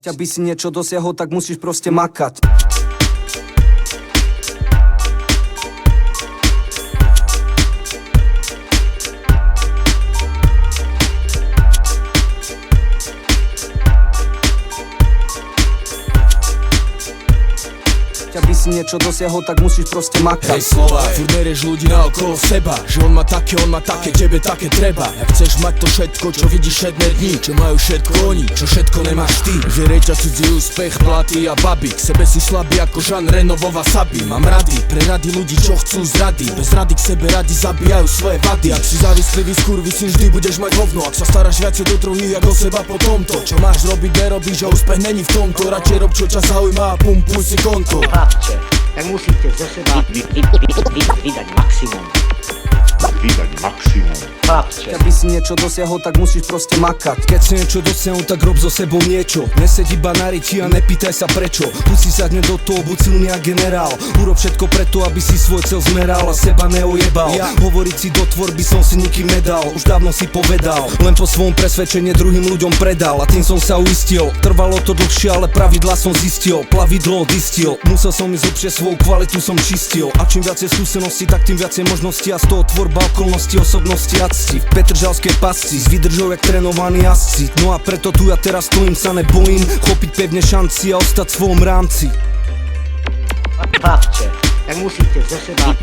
Aby si niečo dosiahol, tak musíš proste makať. Aby si niečo dosiahol, tak musíš proste makať. Hej slova, furt nerieš ľudí naokolo seba, že on má také, tebe také treba. Ak chceš mať to všetko, čo vidíš všetné dni, čo majú všetko oni, čo všetko nemáš ty. Žerej ťa cudzí úspech, platy a baby, k sebe si slabý ako Jean Renovova Sabi. Mám rady, pre rady ľudí, čo chcú zrady, bez rady k sebe radi zabíjajú svoje vady. Ak si závislivý skurvy, si vždy budeš mať hovno. Ak sa staráš viacej do druhých ako seba po tomto, čo máš robiť, nerobíš a úspech není v tomto. Radšej rob, čo ťa zaujíma a pumpuj si konto. Tak musíte ze seba vydať maximum. Chlapče, aby si niečo dosiahol, tak musíš proste makať. Keď si niečo dosiahol, tak rob so sebou niečo. Nesedí iba na riti a nepýtaj sa prečo. Pusí sa dne do toho, buď silný a generál. Urob všetko preto, aby si svoj cel zmeral a seba neojebal. Hovoriť si do tvorby som si nikým nedal, už dávno si povedal. Len po svojom presvedčenie druhým ľuďom predal a tým som sa uistil. Trvalo to dlhšie, ale pravidla som zistil. Plavidlo distil, musel som ísť hlbšie, svoju kvalitu som čistil. A čím viacej skúseností, tak tým viacej možností a z toho tvorba okolnosti, osobnosti a cti. V petržalskej pasci, s výdržou jak trénovaní jazdci. No a preto tu ja teraz stojím, sa nebojím chopiť pevne šanci a ostať v svojom rámci. chlapče, tak musíte ze seba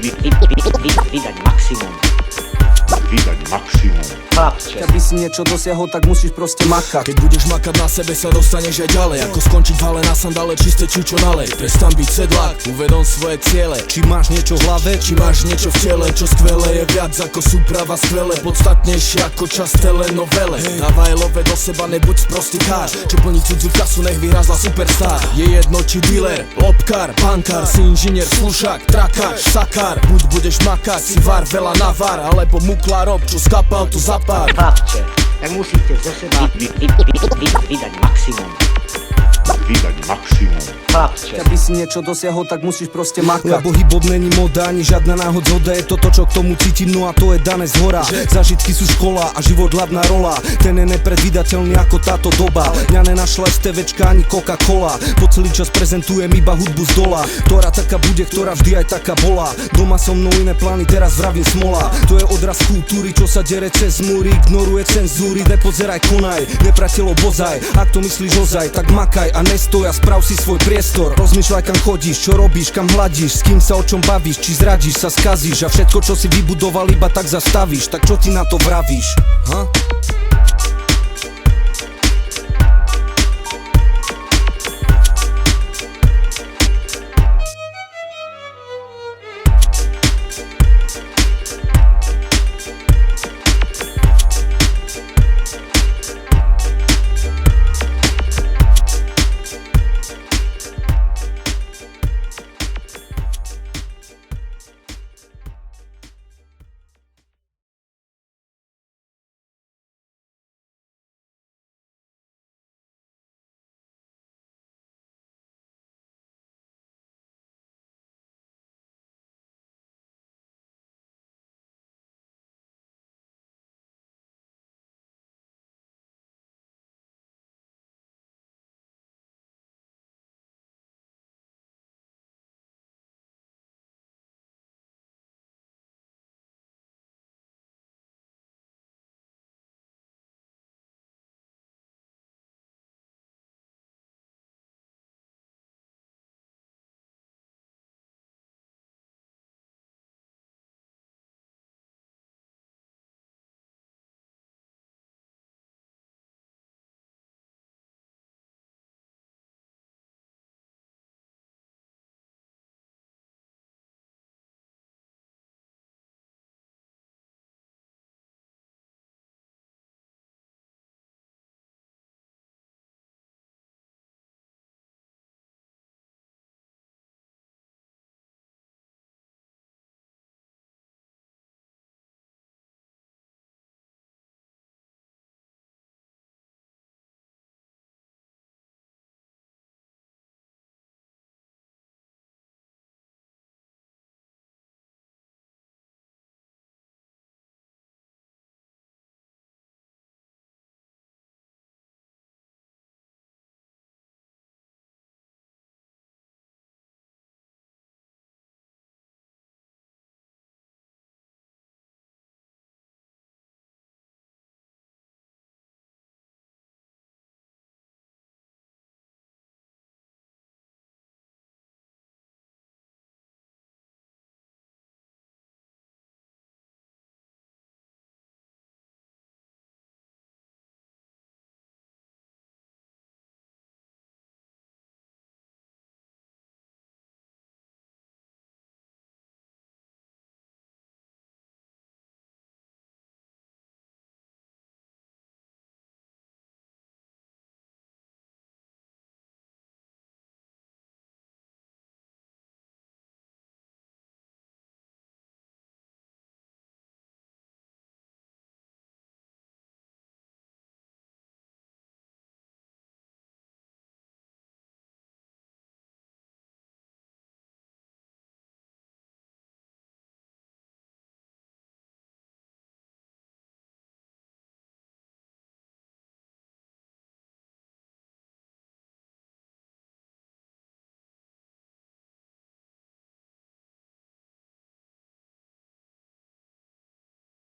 vydať maximum. Chlapče, Aby si niečo dosiahol, tak musíš proste makať. Keď budeš makať na sebe, sa dostaneš aj ďalej. Ako skončiť v hale na sandále, čisté čučo nalej. Prestan byť sedlák, uvedom svoje ciele. Či máš niečo v hlave, Či máš niečo v tele, čo skvelé je viac ako súprava skvelé. Podstatnejšie ako čas telenovele. Dávaj love do seba, nebuď sprostý kár. Čo plní cudziu kasu, nech vyhrazla superstar. Je jedno či dealer, lobkár, bankár, si inžinier, slušák, trakáč, sakár. Buď budeš makať, si var, veľa na var, alebo muklár, čo skapal, tu zapár. chlapče, tak musíte ze seba vydať maximum. Chlapče, Aby si niečo dosiahol, tak musíš proste makať. Lebo hip-hop není moda, ani žiadna náhodzoda. Je to to, čo k tomu cítim, no a to je dané zhora. Zážitky sú škola a život hlavná rola. Ten je nepredvídateľný ako táto doba. Mňa nenašla STVčka ani Coca-Cola. Po celý čas prezentujem iba hudbu z dola, ktorá taká bude, ktorá vždy aj taká bola. Doma so mnou iné plány, teraz vravím smola. To je odraz kultúry, čo sa dere cez múry. Ignoruje cenzúry, nepozeraj, konaj, nepratelo bozaj. Ak to myslíš ozaj, tak makaj a nestoj a sprav si svoj priestor. Rozmýšľaj, kam chodíš, čo robíš, kam hladíš, s kým sa o čom bavíš, či zradíš, sa skazíš a všetko, čo si vybudoval, iba tak zastavíš. Tak čo ty na to vravíš? Ha?